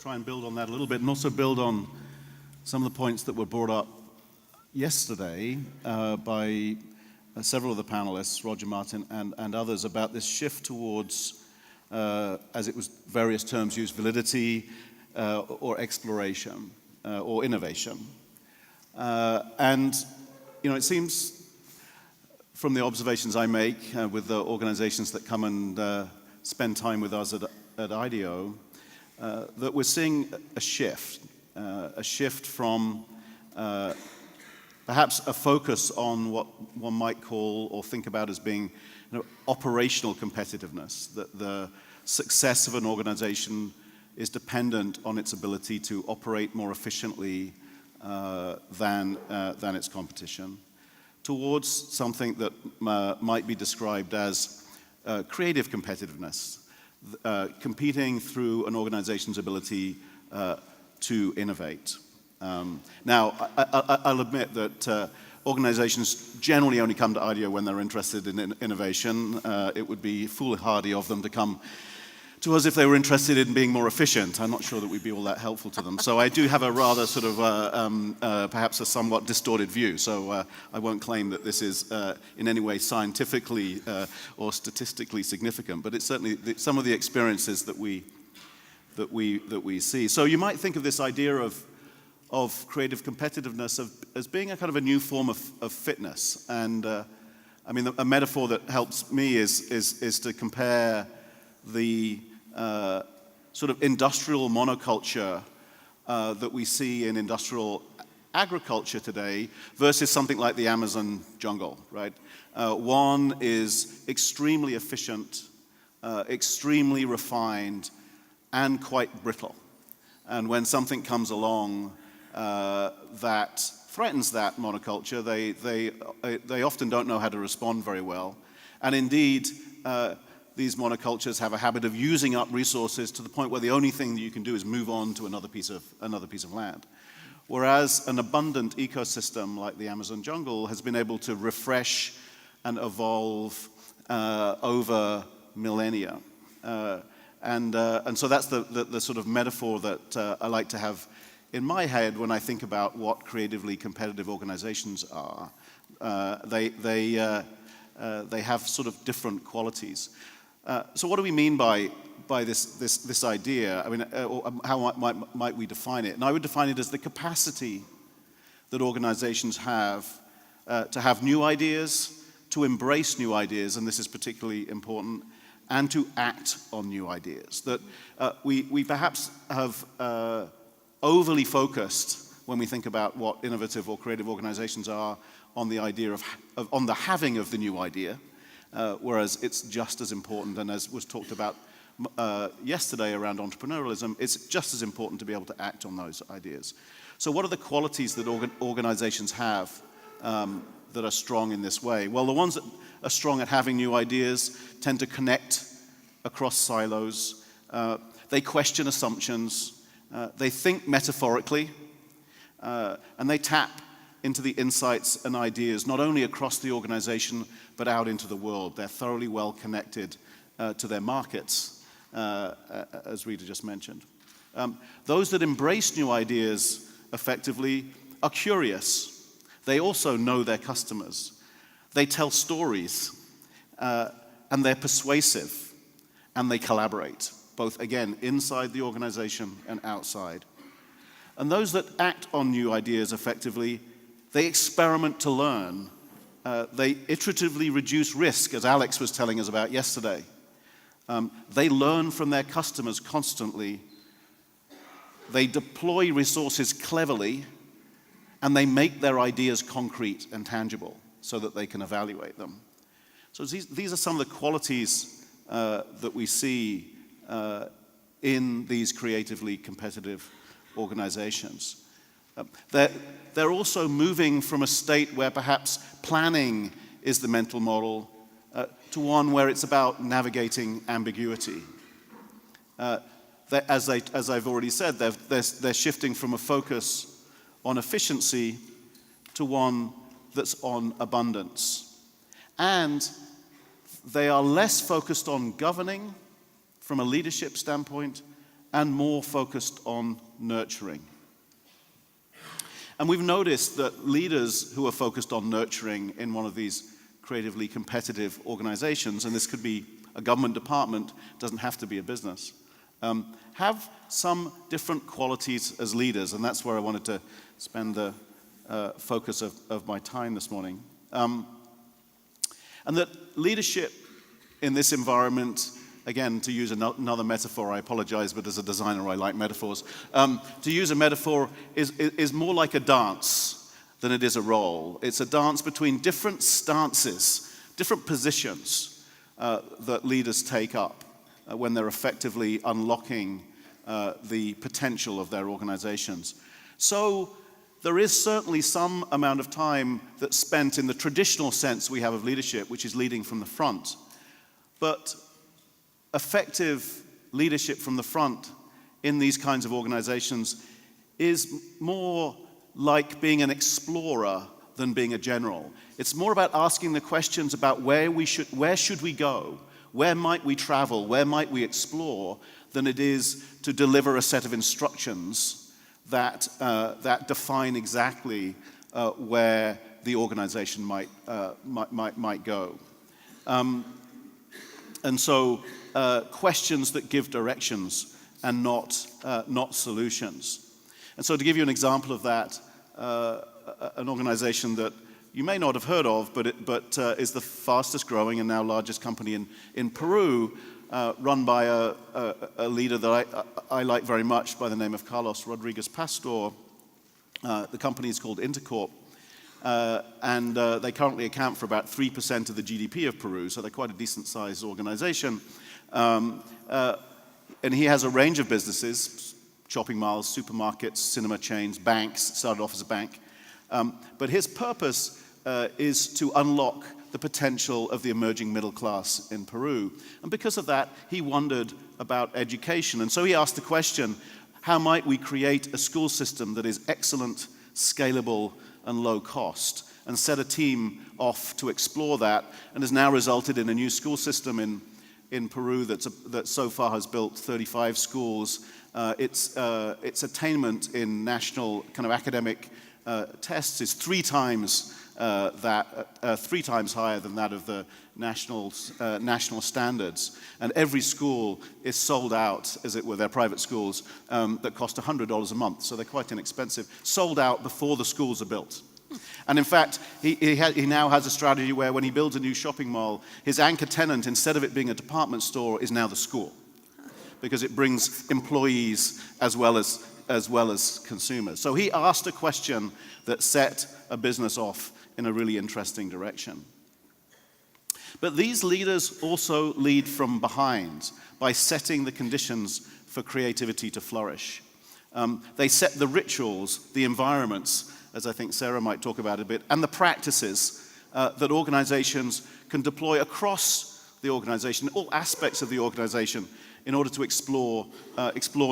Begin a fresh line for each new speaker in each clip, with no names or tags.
try and build on that a little bit, and also build on some of the points that were brought up yesterday by several of the panelists, Roger Martin and others, about this shift towards, as it was various terms used, validity or exploration or innovation. And, you know, it seems from the observations I make with the organizations that come and spend time with us at IDEO, that we're seeing a shift from perhaps a focus on what one might call or think about as being, you know, operational competitiveness, that the success of an organization is dependent on its ability to operate more efficiently than its competition, towards something that might be described as creative competitiveness, competing through an organization's ability to innovate. Now, I'll admit that organizations generally only come to IDEO when they're interested in innovation. It would be foolhardy of them to come to us if they were interested in being more efficient. I'm not sure that we'd be all that helpful to them. So I do have a rather sort of, perhaps a somewhat distorted view. So I won't claim that this is in any way scientifically or statistically significant, but it's certainly some of the experiences that we see. So you might think of this idea of creative competitiveness as being a kind of a new form of fitness. And I mean, a metaphor that helps me is to compare the sort of industrial monoculture that we see in industrial agriculture today versus something like the Amazon jungle, right? One is extremely efficient, extremely refined, and quite brittle. And when something comes along that threatens that monoculture, they often don't know how to respond very well. And indeed, these monocultures have a habit of using up resources to the point where the only thing that you can do is move on to another piece of land. Whereas an abundant ecosystem like the Amazon jungle has been able to refresh and evolve over millennia. And so that's the sort of metaphor that I like to have in my head when I think about what creatively competitive organizations are. They have sort of different qualities. So what do we mean by this idea? I mean, how might we define it? And I would define it as the capacity that organizations have to have new ideas, to embrace new ideas, and this is particularly important, and to act on new ideas. That we perhaps have overly focused when we think about what innovative or creative organizations are on the idea on the having of the new idea, whereas it's just as important, and as was talked about yesterday around entrepreneurialism, it's just as important to be able to act on those ideas. So what are the qualities that organizations have that are strong in this way? Well, the ones that are strong at having new ideas tend to connect across silos. They question assumptions. They think metaphorically. And they tap into the insights and ideas, not only across the organization, but out into the world. They're thoroughly well connected to their markets, as Rita just mentioned. Those that embrace new ideas effectively are curious. They also know their customers. They tell stories, and they're persuasive, and they collaborate, both, again, inside the organization and outside. And those that act on new ideas effectively, they experiment to learn. They iteratively reduce risk, as Alex was telling us about yesterday. They learn from their customers constantly. They deploy resources cleverly, and they make their ideas concrete and tangible so that they can evaluate them. So these are some of the qualities that we see in these creatively competitive organizations. They're also moving from a state where perhaps planning is the mental model to one where it's about navigating ambiguity. As I've already said, they're shifting from a focus on efficiency to one that's on abundance. And they are less focused on governing from a leadership standpoint and more focused on nurturing. And we've noticed that leaders who are focused on nurturing in one of these creatively competitive organizations, and this could be a government department, doesn't have to be a business, have some different qualities as leaders, and that's where I wanted to spend the focus of my time this morning. And that leadership in this environment, again, to use another metaphor, I apologize, but as a designer I like metaphors. To use a metaphor is more like a dance than it is a role. It's a dance between different stances, different positions that leaders take up when they're effectively unlocking the potential of their organizations. So there is certainly some amount of time that's spent in the traditional sense we have of leadership, which is leading from the front. But effective leadership from the front in these kinds of organizations is more like being an explorer than being a general. It's more about asking the questions about where should we go, where might we travel, where might we explore, than it is to deliver a set of instructions that define exactly where the organization might go. And so questions that give directions and not solutions. And so to give you an example of that, an organization that you may not have heard of, but is the fastest growing and now largest company in Peru, run by a leader that I like very much by the name of Carlos Rodriguez Pastor. The company is called Intercorp. And they currently account for about 3% of the GDP of Peru, so they're quite a decent-sized organization. And he has a range of businesses, shopping malls, supermarkets, cinema chains, banks, started off as a bank. But his purpose is to unlock the potential of the emerging middle class in Peru. And because of that, he wondered about education. And so he asked the question, how might we create a school system that is excellent, scalable, and low cost, and set a team off to explore that, and has now resulted in a new school system in Peru that so far has built 35 schools. Its attainment in national kind of academic tests is three times higher than that of the national standards, and every school is sold out, as it were. They're private schools that cost $100 a month, so they're quite inexpensive, sold out before the schools are built. And in fact, he now has a strategy where when he builds a new shopping mall, his anchor tenant, instead of it being a department store, is now the school, because it brings employees as well as consumers. So he asked a question that set a business off in a really interesting direction. But these leaders also lead from behind by setting the conditions for creativity to flourish. They set the rituals, the environments, as I think Sarah might talk about a bit, and the practices that organizations can deploy across the organization, all aspects of the organization, in order to explore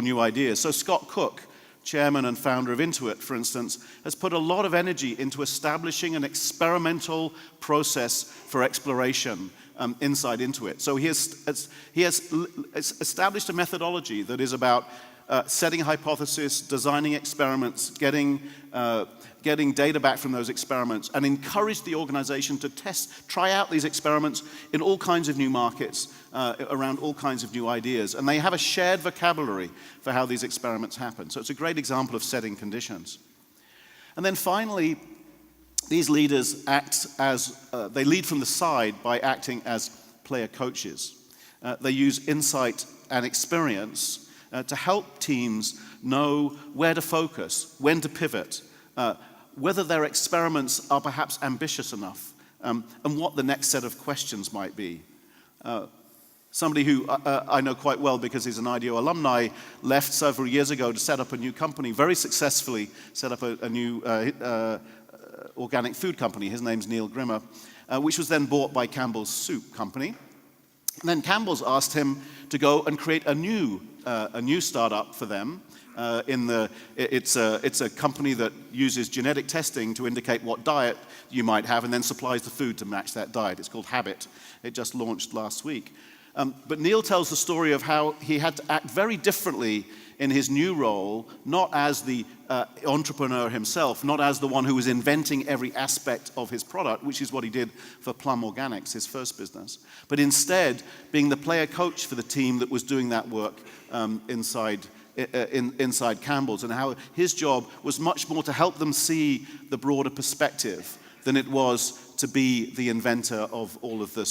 new ideas. So Scott Cook, chairman and founder of Intuit, for instance, has put a lot of energy into establishing an experimental process for exploration inside Intuit. So he has established a methodology that is about setting hypotheses, designing experiments, getting data back from those experiments, and encourage the organization to try out these experiments in all kinds of new markets, around all kinds of new ideas. And they have a shared vocabulary for how these experiments happen. So it's a great example of setting conditions. And then finally, these leaders they lead from the side by acting as player coaches. They use insight and experience to help teams know where to focus, when to pivot, whether their experiments are perhaps ambitious enough, and what the next set of questions might be. Somebody who I know quite well because he's an IDEO alumni left several years ago to set up a new company, very successfully set up a new organic food company. His name's Neil Grimmer, which was then bought by Campbell's Soup Company. And then Campbell's asked him to go and create a new startup for them. It's a company that uses genetic testing to indicate what diet you might have and then supplies the food to match that diet. It's called Habit. It just launched last week. But Neil tells the story of how he had to act very differently in his new role, not as the entrepreneur himself, not as the one who was inventing every aspect of his product, which is what he did for Plum Organics, his first business, but instead being the player coach for the team that was doing that work inside Campbell's, and how his job was much more to help them see the broader perspective than it was to be the inventor of all of the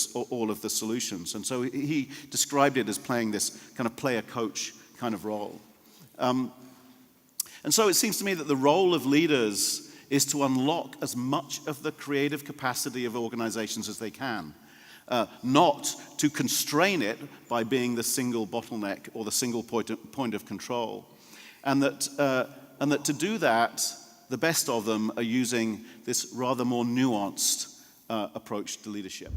solutions. And so he described it as playing this kind of player coach kind of role. And so it seems to me that the role of leaders is to unlock as much of the creative capacity of organizations as they can, not to constrain it by being the single bottleneck or the single point of control. And that to do that, the best of them are using this rather more nuanced approach to leadership.